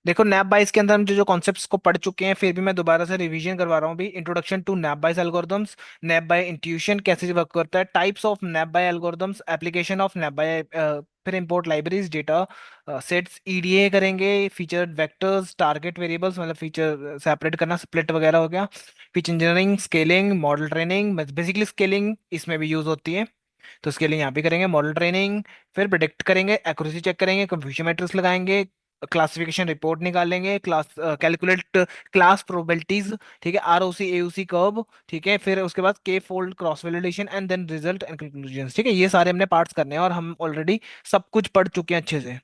देखो नैप बाइस के अंदर हम जो जो कॉन्सेप्ट्स को पढ़ चुके हैं, फिर भी मैं दोबारा से रिवीजन करवा रहा हूँ भी। Introduction to naive Bayes algorithms, naive Bayes intuition कैसे वर्क करता है, types of naive Bayes algorithms, application of naive Bayes, फिर import libraries, data sets, EDA करेंगे, फीचर वेक्टर्स, टारगेट वेरिएबल्स मतलब फीचर सेपरेट करना, स्प्लिट वगैरह हो गया, feature engineering, scaling, model training, basically scaling इसमें भी यूज होती है, तो इसके लिए यहाँ भी करेंगे मॉडल ट्रेनिंग। फिर प्रिडिक्ट करेंगे, एक्यूरेसी चेक करेंगे, कंफ्यूजन मैट्रिक्स लगाएंगे, क्लासिफिकेशन रिपोर्ट निकालेंगे, क्लास कैलकुलेट क्लास प्रोबेबिलिटीज, ठीक है, आरओसी एयूसी कर्व, ठीक है, फिर उसके बाद k fold cross validation and then result and conclusion, ठीक है, ये सारे हमने पार्ट्स करने हैं और हम ऑलरेडी सब कुछ पढ़ चुके हैं अच्छे से।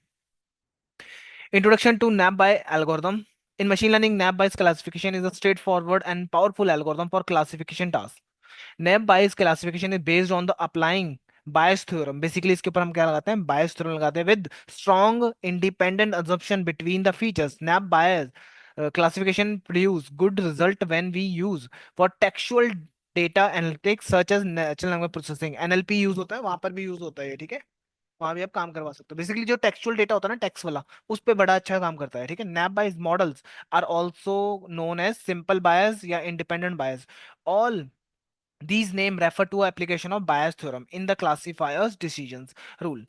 Introduction to naive Bayes algorithm. In machine learning, nap Bayes classification is a straightforward and powerful algorithm for classification tasks. Nap Bayes classification is based on the applying bias theorem. Basically इसके ऊपर हम क्या लगाते हैं, बायस theorem लगाते हैं with strong independent assumption between the features. Nap bias classification produce good result when we use for textual data analytics such as natural language processing, NLP use होता है, वहां पर भी यूज होता है ये, ठीक है, वहां भी आप काम करवा सकते हो। बेसिकली जो टेक्सचुअल डेटा होता है ना, टेक्स्ट वाला, उस पे बड़ा अच्छा काम करता है, ठीक है। Naive Bayes models are also known as simple Bayes or independent Bayes. All these name refer to application of Bayes theorem in the classifier's decisions rule.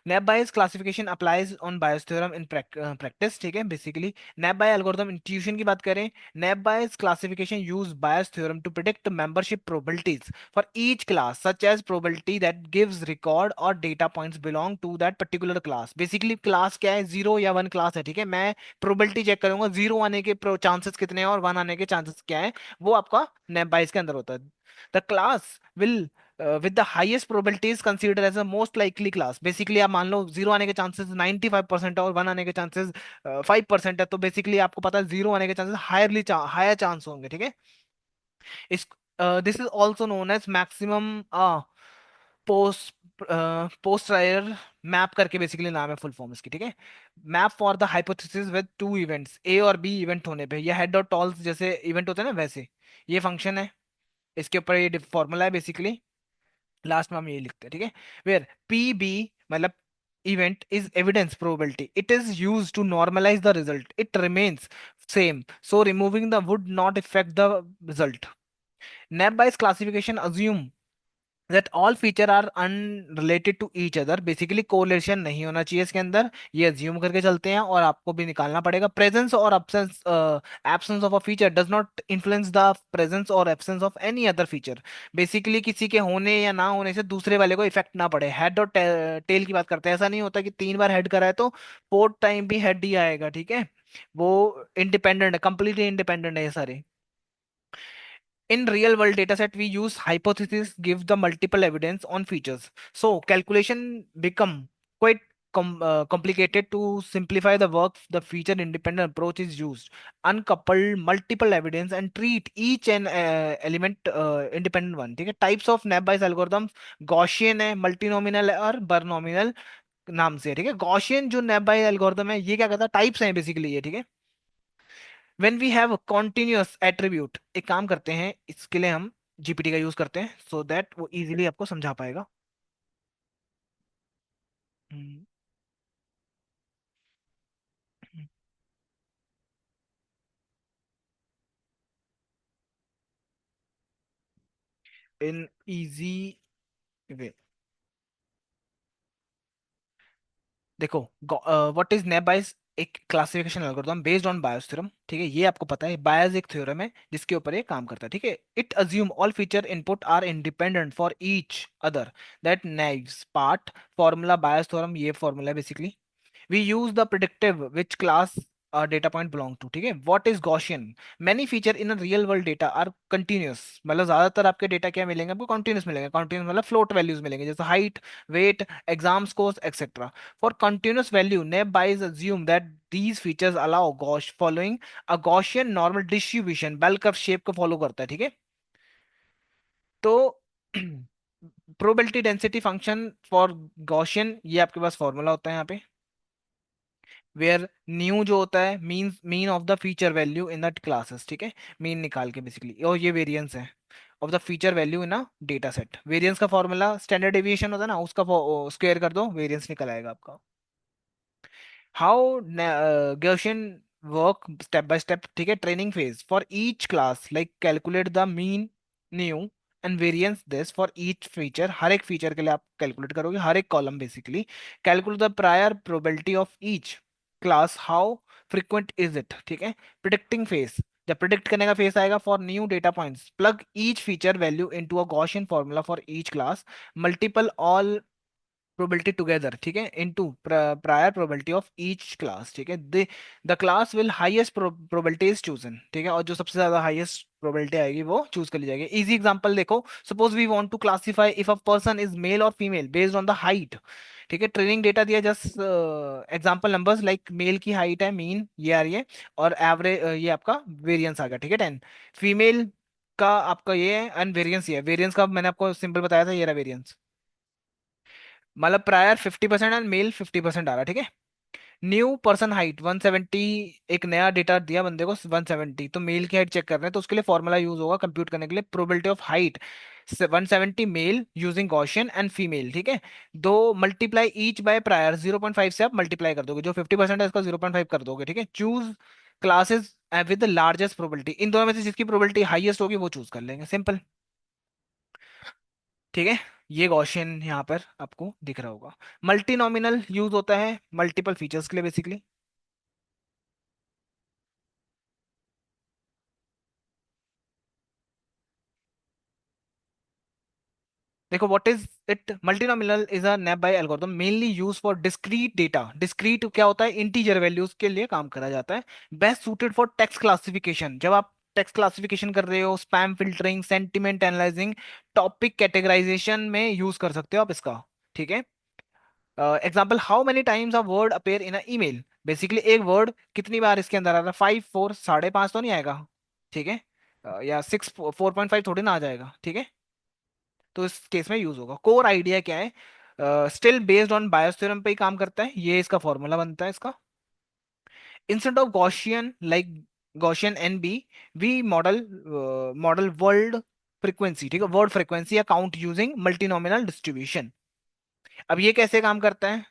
Naive Bayes classification applies on Bayes theorem in practice, ठीक है। Basically naive Bayes algorithm intuition की बात करें, naive Bayes classification use Bayes theorem to predict membership probabilities for each class such as probability that gives record और data points belong to that particular class. Basically class क्या है, zero या one class है, ठीक है, मैं probability check करूंगा zero आने के चांसेस कितने हैं और वन आने के चांसेस क्या है, वो आपका नैप बायस के अंदर होता है। The class will with the highest probability is considered as a most likely class. Basically आप मान लो जीरो आने के चांसेस 95% है और वन आने के चांसेस 5% है, तो बेसिकली आपको पता है जीरो आने के चांसेस हायर चांस होंगे, ठीक है। इस this is also known as maximum post posterior MAP करके बेसिकली नाम है, फुल फॉर्म इसकी, ठीक है। MAP for the hypothesis with two events, A और बी इवेंट होने पे, या हेड और टॉल्स जैसे इवेंट होते हैं ना, वैसे ये फंक्शन है, इसके ऊपर ये फॉर्मूला है बेसिकली, लास्ट में हम ये लिखते हैं, ठीक है। वेयर पी बी मतलब event is evidence probability, it is used to normalize the result, it remains same, so removing the would not affect the result. Nap Bayes classification assume that all feature are unrelated to each other, basically correlation नहीं होना चाहिए इसके अंदर, ये assume करके चलते हैं और आपको भी निकालना पड़ेगा। प्रेजेंस और absence of a feature does not influence the presence और absence of any other feature. Basically किसी के होने या ना होने से दूसरे वाले को इफेक्ट ना पड़े। हेड और टेल की बात करते हैं, ऐसा नहीं होता कि तीन बार हेड करा है तो फोर्थ टाइम भी हेड ही आएगा, ठीक है, वो इंडिपेंडेंट है, कंप्लीटली इंडिपेंडेंट है ये सारे। In real world dataset, we use hypothesis give the multiple evidence on features. So calculation become quite complicated. To simplify the work, the feature independent approach is used. Uncouple multiple evidence and treat each and element independent one. ठीक है। Types of Nap Bayes algorithms Gaussian है, multinomial है और Binomial नाम से है, ठीक है। Gaussian जो Nap Bayes algorithm है ये क्या करता है, टाइप्स हैं बेसिकली ये, ठीक है। When we have continuous attribute, एक काम करते हैं इसके लिए हम जीपीटी का यूज करते हैं सो दैट वो इजीली आपको समझा पाएगा। इन इजी वे, देखो व्हाट इज नैप बायस, एक classification algorithm based on Bayes theorem, ठीक है, ये आपको पता है, बायस एक थ्योरम है जिसके ऊपर ये काम करता है, ठीक है। It assume all feature input are independent for each other, that naive's part formula Bayes theorem, ये फॉर्मूला है basically. we use the predictive which class data point belong to, ठीक है। what is Gaussian, many feature in a real world data are continuous, मतलब ज्यादातर आपके data क्या मिलेंगे आपको, continuous मिलेंगे। continuous मतलब float values मिलेंगे, जैसे height, weight, exam scores etc. for continuous value, naive bayes assume that these features allow Gauss following a Gaussian normal distribution, bell curve shape को follow करता है, ठीक है। तो probability density function for Gaussian, ये आपके पास फॉर्मूला होता है यहाँ पे, वेयर न्यू जो होता है mean mean of the feature value in the classes, ठीक है, मीन निकाल के बेसिकली, और ये वेरिएंस है of the feature value in a data set. Variance का फॉर्मूला स्टैंडर्ड डेविएशन होता है ना, उसका स्क्वायर कर दो, वेरिएंस निकल आएगा आपका। How Gaussian work step by step, ठीक है। Training phase for each class like calculate the mean, new and variance this for each feature, हर एक फीचर के लिए आप कैलकुलेट करोगे, हर एक column basically. Calculate the prior probability of each class, how frequent is it, ठीक है। प्रिडिक्टिंग फेज, जब प्रिडिक्ट करने का फेस आएगा for new data points, plug each feature value into a Gaussian formula for each class, multiple all probability together, ठीक है, into prior probability of each class, ठीक है। the class will highest probability is chosen, ठीक है, और जो सबसे ज्यादा highest probability आएगी वो चूज कर ली जाएगी। इजी एग्जांपल देखो, suppose we want to classify if a person is male or female based on the height, ठीक है। ट्रेनिंग डेटा दिया, just example numbers like male की हाइट है मीन ये आ रही है, और एवरेज ये आपका वेरिएंस आ गया, ठीक है 10। फीमेल का आपका ये है एंड वेरिएंस ये है, वेरिएंस का मैंने आपको सिंपल बताया था, ये रहा वेरिएंस। मतलब प्रायर 50% एंड मेल 50% आ रहा है, ठीक है। न्यू पर्सन हाइट 170, एक नया डेटा दिया बंदे को 170, तो मेल की हाइट चेक कर रहे हैं, तो उसके लिए फॉर्मूला यूज होगा कंप्यूट करने के लिए, probability of height 170 male using Gaussian and female, ठीक है। दो मल्टीप्लाई ईच बाय प्रायर 0.5 से आप मल्टीप्लाई कर दोगे, जो 50% है इसका 0.5 कर दोगे, ठीक है। Choose classes with the largest probability, इन दोनों में से जिसकी प्रोबेबिलिटी हाईएस्ट होगी वो चूज कर लेंगे, सिंपल, ठीक है। ये गॉसियन यहाँ पर आपको दिख रहा होगा। मल्टी नॉमिनल यूज होता है मल्टीपल फीचर्स के लिए बेसिकली। देखो what is it, multinomial is a naive Bayes algorithm mainly use for discrete data, discrete क्या होता है, इंटीजर वैल्यूज के लिए काम करा जाता है। Best suited for text classification, जब आप टेक्स्ट क्लासिफिकेशन कर रहे हो, spam filtering, sentiment analysing, topic categorisation में यूज कर सकते हो आप इसका, ठीक है। Example, how many times a word appear in a email, basically एक वर्ड कितनी बार इसके अंदर आ रहा है, 5 4, 5.5 तो नहीं आएगा, ठीक है। या 6 4.5 थोड़ी ना आ जाएगा, ठीक है। तो इस केस में यूज होगा। कोर आइडिया क्या है, still based on BIOS theorem पे ही काम करता है, ये इसका फॉर्मूला बनता है इसका। Instant of Gaussian like Gaussian N B, we model word frequency, ठीक है, वर्ड फ्रीक्वेंसी या काउंट यूजिंग मल्टीनोमिनल डिस्ट्रीब्यूशन। अब ये कैसे काम करता है,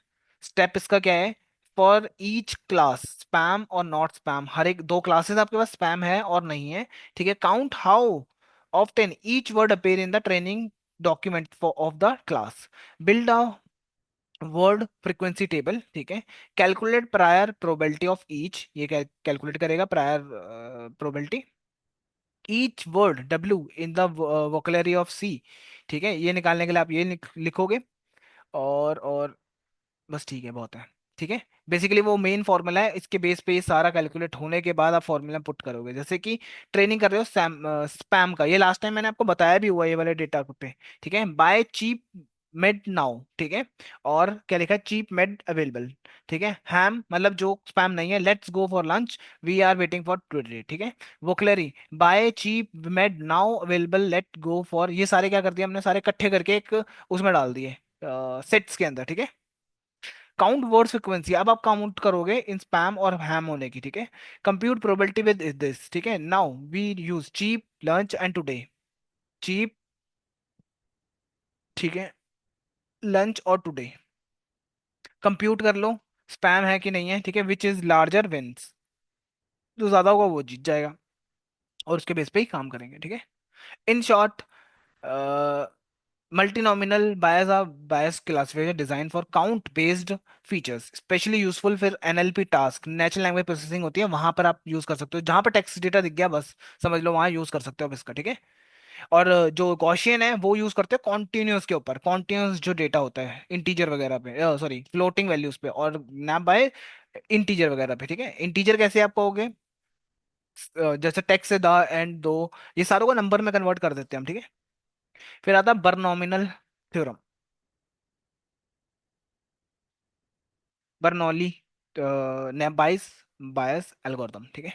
स्टेप इसका क्या है, फॉर ईच क्लास स्पैम और नॉट स्पैम, हर एक दो क्लासेस आपके पास स्पैम है और नहीं है, ठीक है। Count how often each word appear in the training document for of the class, build a word frequency table, ठीक है। Calculate prior probability of each, ये कैलकुलेट करेगा prior probability, each word W in the vocabulary of C, ठीक है। ये निकालने के लिए आप ये लिखोगे, और बस ठीक है, बहुत है, ठीक है। बेसिकली वो मेन फॉर्मूला है, इसके बेस पे ये सारा कैलकुलेट होने के बाद आप फॉर्मूला पुट करोगे, जैसे कि ट्रेनिंग कर रहे हो स्पैम का, ये लास्ट टाइम मैंने आपको बताया भी हुआ ये वाले डेटा पे, ठीक है। बाय चीप मेड नाउ, ठीक है, और क्या लिखा है, चीप मेड अवेलेबल, ठीक है। हैम मतलब जो स्पैम नहीं है, let's go for lunch, we are waiting for today, ठीक है। Vocabulary, by cheap made now available, let go for, ये सारे क्या कर दिए हमने, सारे इकट्ठे करके एक उसमें डाल दिए सेट्स के अंदर, ठीक है। काउंट वर्ड फ्रीक्वेंसी, अब आप काउंट करोगे इन स्पैम और हैम होने की, ठीक है। कंप्यूट प्रोबेबिलिटी विद दिस, ठीक है। Now we use cheap lunch and today, cheap, ठीक है, लंच और टुडे, कंप्यूट कर लो स्पैम है कि नहीं है, ठीक है। विच इज लार्जर विंस, जो ज्यादा होगा वो जीत जाएगा, और उसके बेस पे ही काम करेंगे, ठीक है। In short, multinomial bias are bias classifier designed for count based features, specially useful फिर NLP task, natural language processing होती है, वहां पर आप यूज कर सकते हो, जहां पर टेक्स्ट डेटा दिख गया बस समझ लो वहां यूज कर सकते हो आप इसका, ठीक है। और जो गॉसियन है वो यूज करते हैं कॉन्टिन्यूस के ऊपर, कॉन्टिन्यूस जो डेटा होता है इंटीजर वगैरह पे, सॉरी फ्लोटिंग वैल्यूज पे, और नैप बाय इंटीजर वगैरह पे, ठीक है। इंटीजर कैसे आप कहोगे, जैसे टेक्स्ट से द एंड दो, ये सारों को नंबर में कन्वर्ट कर देते हैं हम, ठीक है। फिर आता है बर्नॉमिनल थ्योरम, बर्नौली नेबाइस बायस एल्गोरिथम, ठीक है।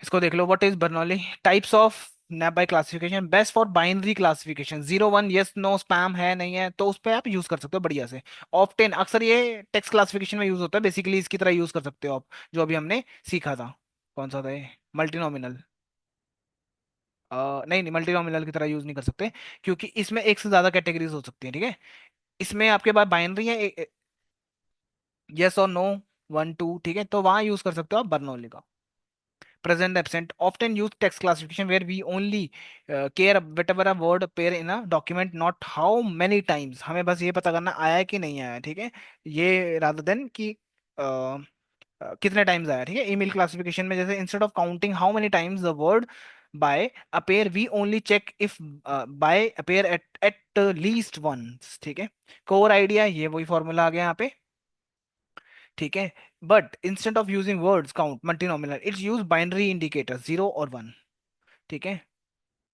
इसको देख लो, what is Bernoulli, types of naive Bayes classification, best for binary classification, 0 1 yes no spam है नहीं है, तो उस पर आप यूज कर सकते हो बढ़िया से। ऑप्टेन अक्सर ये टेक्स्ट क्लासिफिकेशन में यूज होता है, बेसिकली इसकी तरह यूज कर सकते हो आप, जो अभी हमने सीखा था, कौन सा था ये, मल्टीनोमिनल, नहीं नहीं मल्टीनोमिनल की तरह यूज नहीं कर सकते, क्योंकि इसमें एक से ज्यादा कैटेगरीज हो सकती है, ठीक है। इसमें आपके पास बाइनरी है, यस और नो वन टू, ठीक है, तो वहां यूज कर सकते हो आप बर्नौली का। present absent often use text classification where we only care whatever a word appear in a document, not how many times, हमें बस ये पता करना आया है कि नहीं आया, ठीक है, ये rather than कि कितने टाइम्स आया, ठीक है। ईमेल क्लासिफिकेशन में जैसे instead of counting how many times the word buy appear we only check if buy appear at least once, ठीक है। कोर आइडिया ये वही फॉर्मूला आ गया यहाँ पे, ठीक है। But instant of using words count multi nominal it's use binary indicator zero और वन, ठीक है।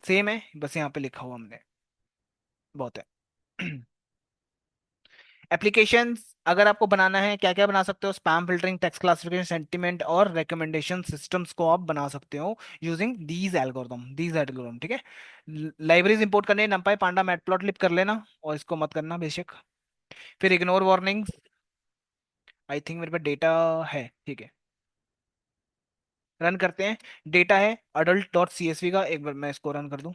सेम है, बस यहाँ पे लिखा हुआ हमने, बहुत है। एप्लीकेशंस अगर आपको बनाना है, क्या क्या बना सकते हो, spam filtering, text classification, sentiment और रिकमेंडेशन सिस्टम्स को आप बना सकते हो यूजिंग दीज एल्गोरिथम, ठीक है। लाइब्रेरीज इंपोर्ट करने, numpy पांडा मैटप्लॉटलिब कर लेना, और इसको मत करना बेशक। फिर इग्नोर वार्निंग्स, आई थिंक मेरे पास डेटा है, ठीक है, रन करते हैं। डेटा है adult डॉट सीएसवी का, एक बार मैं इसको रन कर दूं,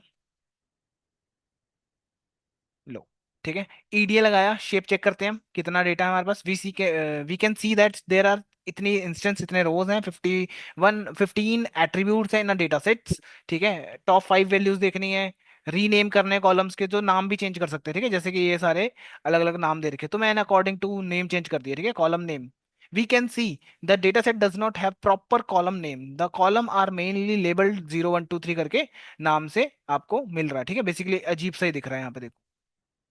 लो, ठीक है। ईडीए लगाया, शेप चेक करते हैं हम कितना डेटा है हमारे पास, we can see that there are इतनी इंस्टेंस, इतने रोज हैं, 15 एट्रीब्यूट्स हैं इन डेटा सेट्स, ठीक है। टॉप 5 वैल्यूज देखनी है, रीनेम करने कॉलम्स के, जो नाम भी चेंज कर सकते हैं, ठीक है, जैसे कि ये सारे अलग अलग नाम दे रखे, तो मैंने अकॉर्डिंग टू नेम चेंज कर दिया, ठीक है, column name. We can see the data set does not have proper column name. The column are mainly labeled 0 1 2 3 करके नाम से आपको मिल रहा है, ठीक है, बेसिकली अजीब सा ही दिख रहा है यहाँ पे,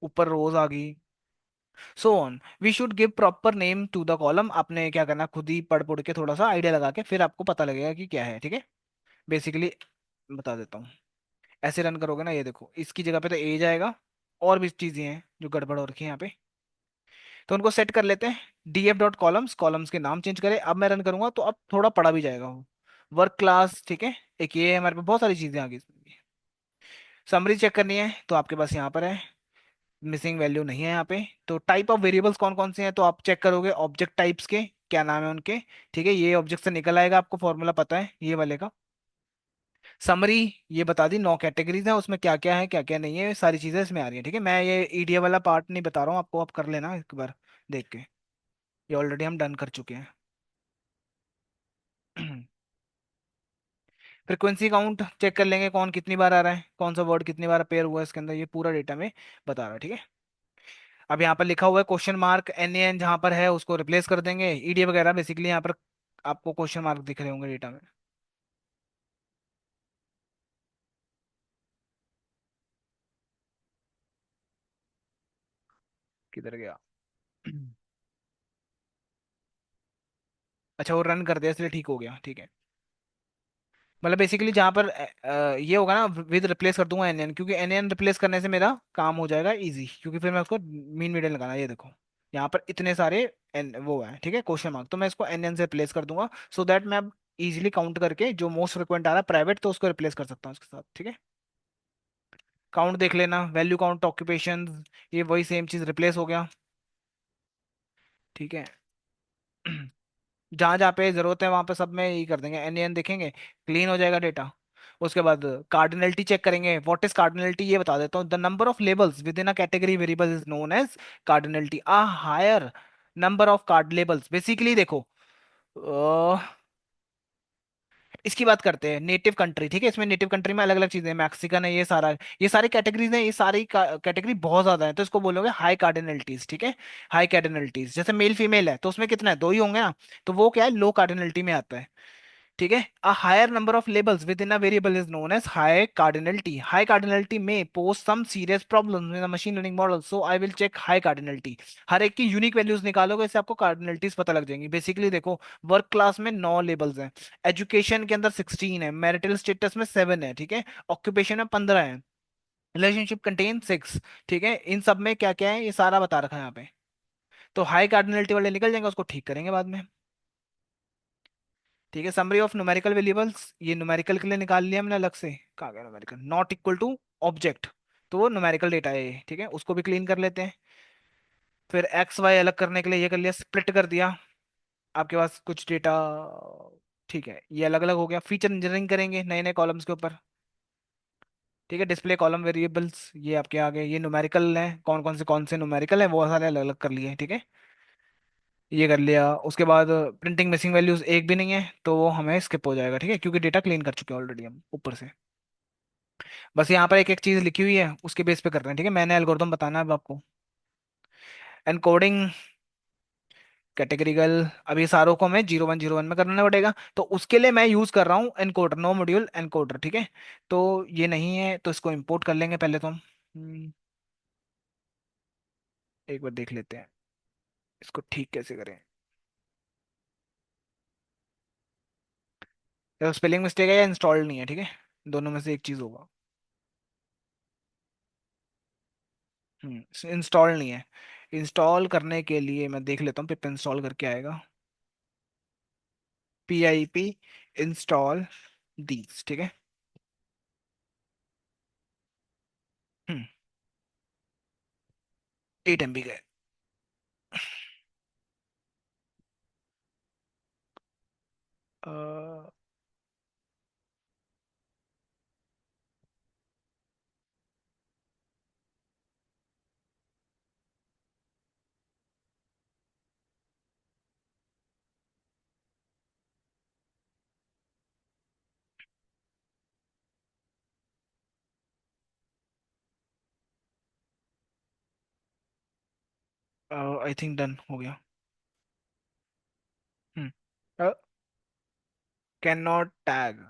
ऊपर रोज आ गई, so on. We should give proper name to the column, आपने क्या करना, खुद ही पढ़ पढ़ के थोड़ा सा आइडिया लगा के फिर आपको पता लगेगा कि क्या है, ठीक है। बेसिकली बता देता हूँ, ऐसे रन करोगे ना, ये देखो इसकी जगह पे तो ए जाएगा, और भी चीजें हैं जो गड़बड़ हो रखी है यहाँ पे, तो उनको सेट कर लेते हैं। डीएफ डॉट कॉलम्स, कॉलम्स के नाम चेंज करें, अब मैं रन करूंगा तो अब थोड़ा पढ़ा भी जाएगा वो। वर्क क्लास, ठीक है, एक ये है, हमारे पास बहुत सारी चीजें आ गई। समरी चेक करनी है तो आपके पास यहाँ पर है, मिसिंग वैल्यू नहीं है यहाँ पे। तो टाइप ऑफ वेरिएबल्स कौन कौन से हैं, तो आप चेक करोगे ऑब्जेक्ट टाइप्स के, क्या नाम है उनके, ठीक है, ये ऑब्जेक्ट से निकल आएगा, आपको फॉर्मूला पता है ये वाले का। समरी ये बता दी, 9 कैटेगरीज हैं, उसमें क्या क्या है क्या क्या नहीं है, सारी चीजें इसमें आ रही है, ठीक है। मैं ये ईडीए वाला पार्ट नहीं बता रहा हूँ आपको, आप कर लेना एक बार देख के, ये ऑलरेडी हम डन कर चुके हैं। फ्रीक्वेंसी काउंट चेक कर लेंगे, कौन कितनी बार आ रहा है, कौन सा वर्ड कितनी बार अपेयर हुआ है इसके अंदर, ये पूरा डेटा में बता रहा है, ठीक है। अब यहाँ पर लिखा हुआ है क्वेश्चन मार्क, एन एन जहाँ पर है उसको रिप्लेस कर देंगे, ईडी वगैरह बेसिकली यहाँ पर आपको क्वेश्चन मार्क दिख रहे होंगे डेटा में। किधर गया? अच्छा, वो रन कर दिया इसलिए ठीक हो गया, ठीक है। मतलब बेसिकली जहाँ पर ये होगा ना, विद रिप्लेस कर दूंगा एन एन, क्योंकि एन एन रिप्लेस करने से मेरा काम हो जाएगा इजी, क्योंकि फिर मैं उसको मीन मीडियन लगाना, ये देखो यहाँ पर इतने सारे एन वो है, ठीक है, क्वेश्चन मार्क, तो मैं इसको एन एन से रिप्लेस कर दूंगा, सो दैट मैं अब इजीली काउंट करके जो मोस्ट फ्रिक्वेंट आ रहा है प्राइवेट, तो उसको रिप्लेस कर सकता हूँ उसके साथ, ठीक है। काउंट देख लेना, वैल्यू काउंट ऑक्यूपेशन, ये वही सेम चीज रिप्लेस हो गया, ठीक है। जहां जहाँ पे जरूरत है वहां पे सब में यही कर देंगे, एन एन देखेंगे, क्लीन हो जाएगा डेटा। उसके बाद कार्डिनलिटी चेक करेंगे, व्हाट इज कार्डिनलिटी, ये बता देता हूँ, the number of labels within a category variable is known as cardinality, a higher number of card labels, basically देखो इसकी बात करते हैं नेटिव कंट्री, ठीक है, इसमें नेटिव कंट्री में अलग अलग चीजें हैं, मैक्सिकन है, ये सारा, ये सारी कैटेगरीज हैं, ये सारी कैटेगरी बहुत ज्यादा है, तो इसको बोलोगे हाई कार्डिनलिटीज, ठीक है। हाई कार्डिनलिटीज जैसे मेल फीमेल है तो उसमें कितना है, दो ही होंगे ना, तो वो क्या है, लो कार्डिनलिटी में आता है, ठीक है। A higher number of labels within a variable is known as high cardinality, high cardinality में pose some serious problems in machine learning model, so I will check high cardinality. हर एक की unique values निकालोगे, इससे आपको कार्डिनलिटीज पता लग जाएंगी। बेसिकली देखो, वर्क क्लास में 9 लेबल्स हैं, एजुकेशन के अंदर 16 है, मैरिटल स्टेटस में 7 है, ठीक है, ऑक्यूपेशन में 15 है, रिलेशनशिप कंटेन 6, ठीक है, इन सब में क्या क्या है ये सारा बता रखा है यहाँ पे। तो हाई कार्डिनलिटी वाले निकल जाएंगे, उसको ठीक करेंगे बाद में, ठीक है। समरी ऑफ न्यूमेरिकल वेरिएबल्स, ये न्यूमेरिकल के लिए निकाल लिया हमने अलग से, कहाँ गया numerical, not equal to object, तो वो न्यूमेरिकल डेटा है ये, ठीक है, उसको भी क्लीन कर लेते हैं। फिर एक्स वाई अलग करने के लिए ये कर लिया, स्प्लिट कर दिया, आपके पास कुछ डेटा, ठीक है, ये अलग अलग हो गया। फीचर इंजीनियरिंग करेंगे नए नए कॉलम्स के ऊपर, ठीक है, डिस्प्ले कॉलम वेरिएबल्स ये आपके आ गए, ये न्यूमेरिकल है, कौन कौन से न्यूमेरिकल है वो सारे अलग अलग कर लिए, ठीक है। ये कर लिया, उसके बाद प्रिंटिंग मिसिंग वैल्यूज एक भी नहीं है तो वो हमें स्किप हो जाएगा, ठीक है, क्योंकि डेटा क्लीन कर चुके हैं ऑलरेडी हम ऊपर से। बस यहाँ पर एक एक चीज लिखी हुई है, उसके बेस पे कर रहे हैं, ठीक है। मैंने एल्गोरिथम बताना है अब आपको। एनकोडिंग, कैटेगरिकल, अब ये सारों को हमें 0101 में करना पड़ेगा, तो उसके लिए मैं यूज कर रहा हूँ एनकोडर, नो मॉड्यूल एनकोडर, ठीक है। तो ये नहीं है तो इसको इंपोर्ट कर लेंगे पहले तो हम। एक बार देख लेते हैं इसको ठीक कैसे करें। तो स्पेलिंग मिस्टेक है या इंस्टॉल नहीं है, ठीक है, दोनों में से एक चीज होगा। इंस्टॉल नहीं है। इंस्टॉल करने के लिए मैं देख लेता हूँ पिप इंस्टॉल करके आएगा। PIP इंस्टॉल दीज, ठीक है। हम्म 8 MB का है। आई थिंक डन हो गया। Hmm can not tag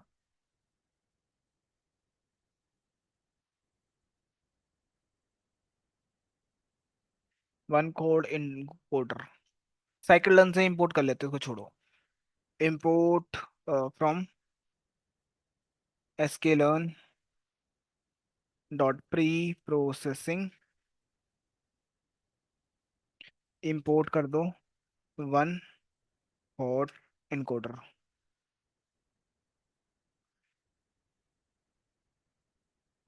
one code in porter. Cycle run से इंपोर्ट कर लेते हैं, उसको छोड़ो। Import from sklearn dot pre processing, import कर दो वन हॉट इनकोडर,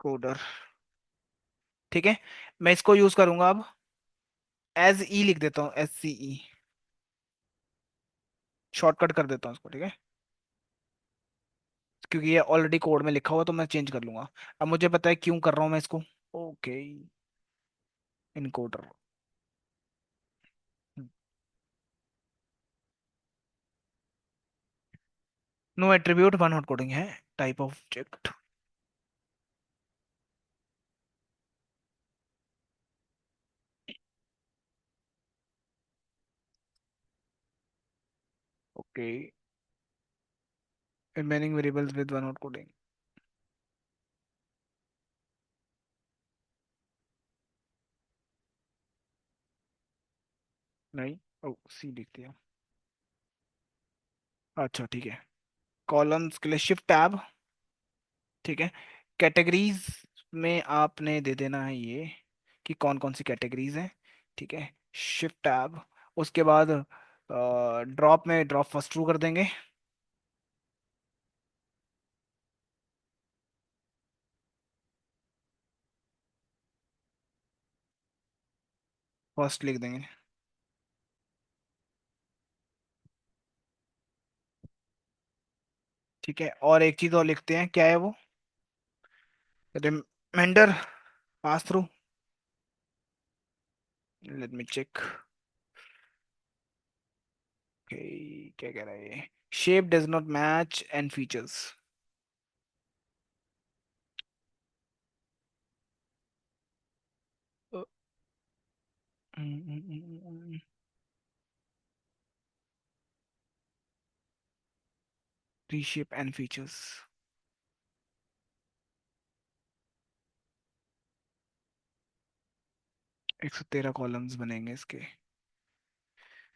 कोडर, ठीक है। मैं इसको यूज करूंगा अब, एज ई लिख देता हूँ, SCE, शॉर्टकट कर देता हूँ इसको, ठीक है, क्योंकि ये ऑलरेडी कोड में लिखा हुआ तो मैं चेंज कर लूंगा। अब मुझे पता है क्यों कर रहा हूँ मैं इसको। Okay, encoder. No attribute one hot coding है, type of object. Okay, remaining variables with one hot coding. नहीं, ओ सी लिख दिया। अच्छा ठीक है, कॉलम्स के लिए शिफ्ट टैब, ठीक है। कैटेगरीज में आपने दे देना है ये कि कौन कौन सी कैटेगरीज हैं, ठीक है। शिफ्ट टैब, उसके बाद ड्रॉप में ड्रॉप फर्स्ट ट्रू कर देंगे। फर्स्ट लिख देंगे, ठीक है। और एक चीज और लिखते हैं, क्या है वो, reminder pass through. Let me check. क्या कह रहा है ये, shape does not match and features. Reshape and features, 113 columns बनेंगे इसके।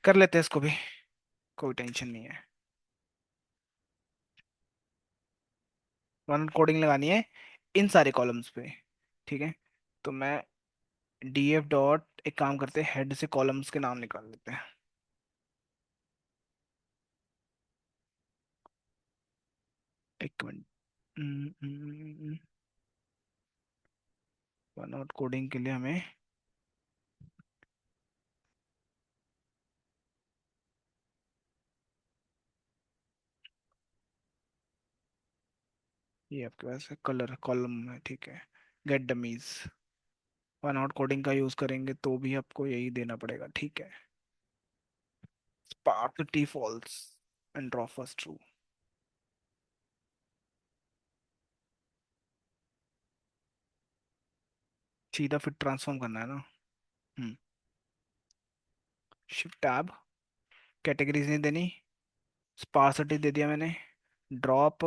कर लेते हैं इसको भी, कोई टेंशन नहीं है। वन कोडिंग लगानी है इन सारे कॉलम्स पे, ठीक है। तो मैं DF डॉट, एक काम करते हैं, हेड से कॉलम्स के नाम निकाल लेते हैं। एक मिनट, वन आउट कोडिंग के लिए हमें ये आपके पास कलर कॉलम है, ठीक है। Get dummies, one out coding का यूज करेंगे तो भी आपको यही देना पड़ेगा, ठीक है। Sparsity false and drop first true. सीधा फिर ट्रांसफॉर्म करना है ना। हम्म। Shift tab. कैटेगरीज नहीं देनी। स्पार्सिटी दे दिया मैंने। ड्रॉप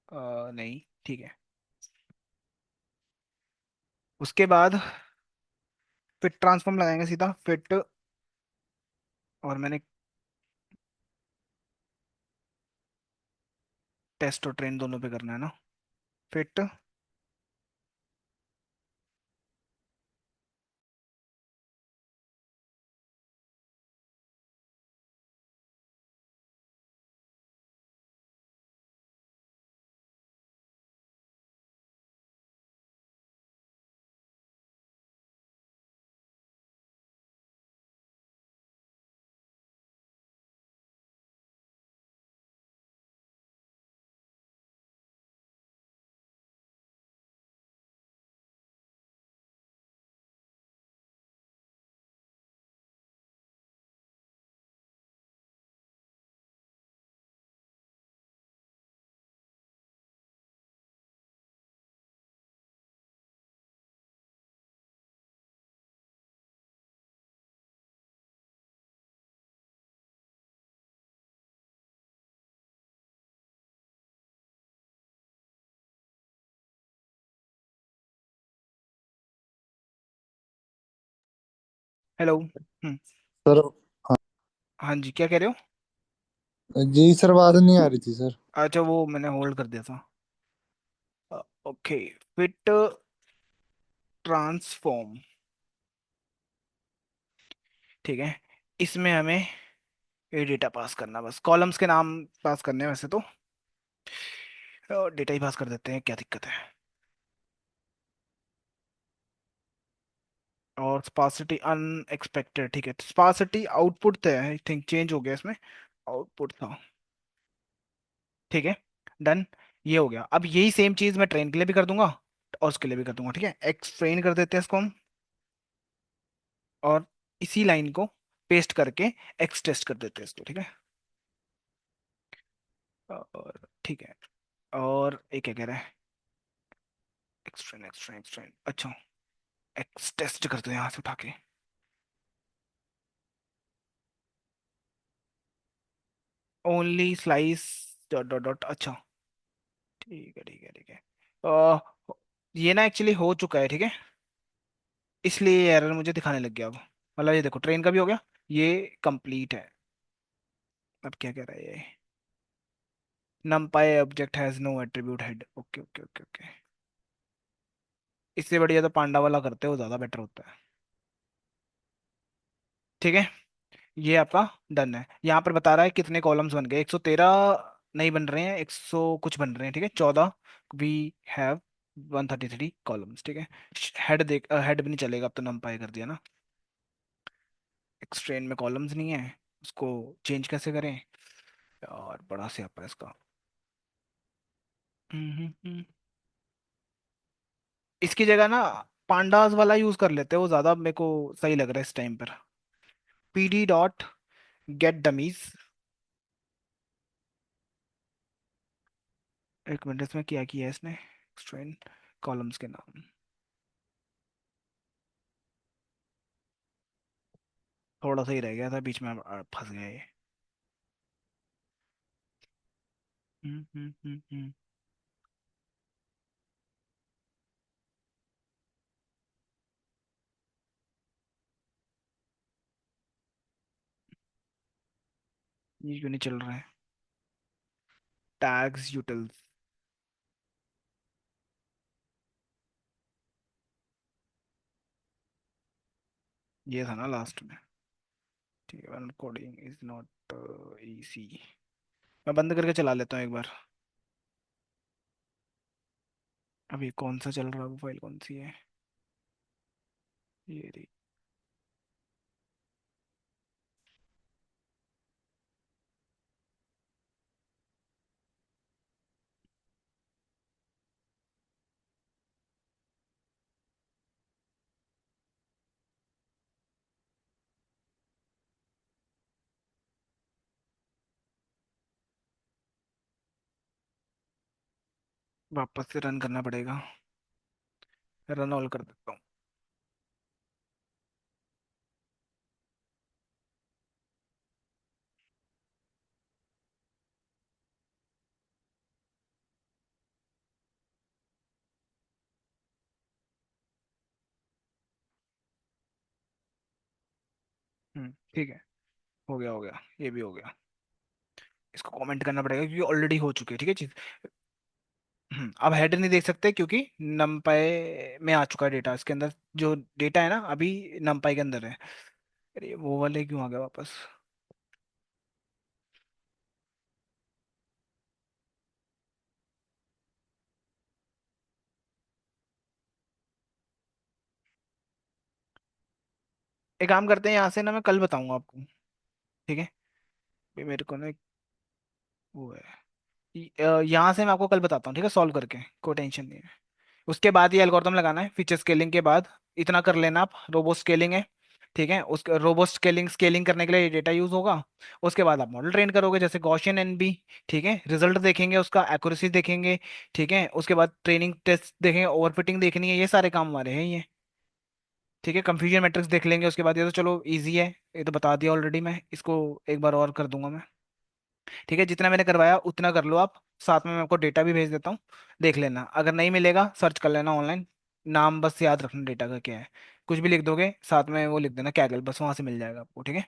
नहीं, ठीक है। उसके बाद फिट ट्रांसफॉर्म लगाएंगे सीधा फिट। और मैंने टेस्ट और ट्रेन दोनों पे करना है ना। फिट। हेलो। हम्म। सर। हाँ हाँ जी, क्या कह रहे हो? जी सर, आवाज नहीं आ रही थी सर। अच्छा, वो मैंने होल्ड कर दिया था। ओके। Fit transform. ठीक है। इसमें हमें ये डेटा पास करना, बस कॉलम्स के नाम पास करने हैं वैसे तो। डेटा ही पास कर देते हैं, क्या दिक्कत है। और स्पार्सिटी अनएक्सपेक्टेड, ठीक है। स्पार्सिटी आउटपुट था, आई थिंक चेंज हो गया इसमें। आउटपुट था। ठीक है। डन। ये हो गया। अब यही सेम चीज मैं ट्रेन के लिए भी कर दूंगा और उसके लिए भी कर दूंगा। ठीक है, एक्स ट्रेन कर देते हैं इसको हम। और इसी लाइन को पेस्ट करके एक्स टेस्ट कर देते हैं इसको। ठीक है। और ठीक है। और एक क्या कह रहा है? X train x train x train, अच्छा। एक्स टेस्ट करते हैं यहाँ से उठा के। Only slice dot dot dot, अच्छा। ठीक है ठीक है ठीक है। अ, ये ना एक्चुअली हो चुका है, ठीक है। इसलिए एरर मुझे दिखाने लग गया अब। मतलब ये देखो, ट्रेन का भी हो गया। ये कंप्लीट है। अब क्या कह रहा है ये? numpy object has no attribute head. Okay okay okay okay. इससे बढ़िया तो पांडा वाला करते हो, ज्यादा बेटर होता है। ठीक है। ये आपका डन है। यहाँ पर बता रहा है कितने कॉलम्स बन गए। 113 नहीं बन रहे हैं, 100 कुछ बन रहे हैं। ठीक है, 14। We have 133 columns. ठीक है। हेड देख, हेड भी नहीं चलेगा अब तो, numpy कर दिया ना। एक्सट्रेन में कॉलम्स नहीं है, उसको चेंज कैसे करें? और बड़ा से आपका इसका। इसकी जगह ना पांडास वाला यूज कर लेते हैं, वो ज्यादा मेरे को सही लग रहा है इस टाइम पर। pd dot gate dummies. एक मिनट, इसमें क्या किया है इसने? स्ट्रेन कॉलम्स के नाम। थोड़ा सा ही रह गया था बीच में, फंस गया ये। हम्म। ये क्यों नहीं चल रहा है? Tags utils. ये था ना लास्ट में। ठीक है, कोडिंग इज नॉट इजी। मैं बंद करके चला लेता हूँ एक बार। अभी कौन सा चल रहा है, वो फाइल कौन सी है? ये रही। वापस से रन करना पड़ेगा। रन ऑल कर देता हूँ। ठीक है। हो गया, हो गया, ये भी हो गया। इसको कमेंट करना पड़ेगा क्योंकि ऑलरेडी हो चुकी है, ठीक है चीज। अब हेडर नहीं देख सकते क्योंकि numpy में आ चुका है डेटा इसके अंदर। जो डेटा है ना अभी numpy के अंदर है। अरे वो वाले क्यों आ गया वापस। एक काम करते हैं, यहाँ से ना मैं कल बताऊंगा आपको। ठीक है। ये मेरे को ना वो है। यहाँ से मैं आपको कल बताता हूँ, ठीक है, सॉल्व करके, कोई टेंशन नहीं है। उसके बाद ये एल्गोरिथम लगाना है फीचर स्केलिंग के बाद। इतना कर लेना आप, रोबो स्केलिंग है। ठीक है, उस रोबो स्केलिंग स्केलिंग करने के लिए डेटा यूज होगा। उसके बाद आप मॉडल ट्रेन करोगे जैसे गॉसियन एनबी। ठीक है, रिजल्ट देखेंगे, उसका एक्यूरेसी देखेंगे। ठीक है, उसके बाद ट्रेनिंग टेस्ट देखेंगे, ओवरफिटिंग देखनी है, ये सारे काम हमारे हैं ये। ठीक है, कंफ्यूजन मैट्रिक्स देख लेंगे उसके बाद। ये तो चलो इजी है, ये तो बता दिया ऑलरेडी, मैं इसको एक बार और कर दूंगा मैं। ठीक है, जितना मैंने करवाया उतना कर लो आप। साथ में मैं आपको डेटा भी भेज देता हूँ। देख लेना, अगर नहीं मिलेगा सर्च कर लेना ऑनलाइन। नाम बस याद रखना डेटा का क्या है। कुछ भी लिख दोगे साथ में वो लिख देना कैगल, बस वहां से मिल जाएगा आपको, ठीक है।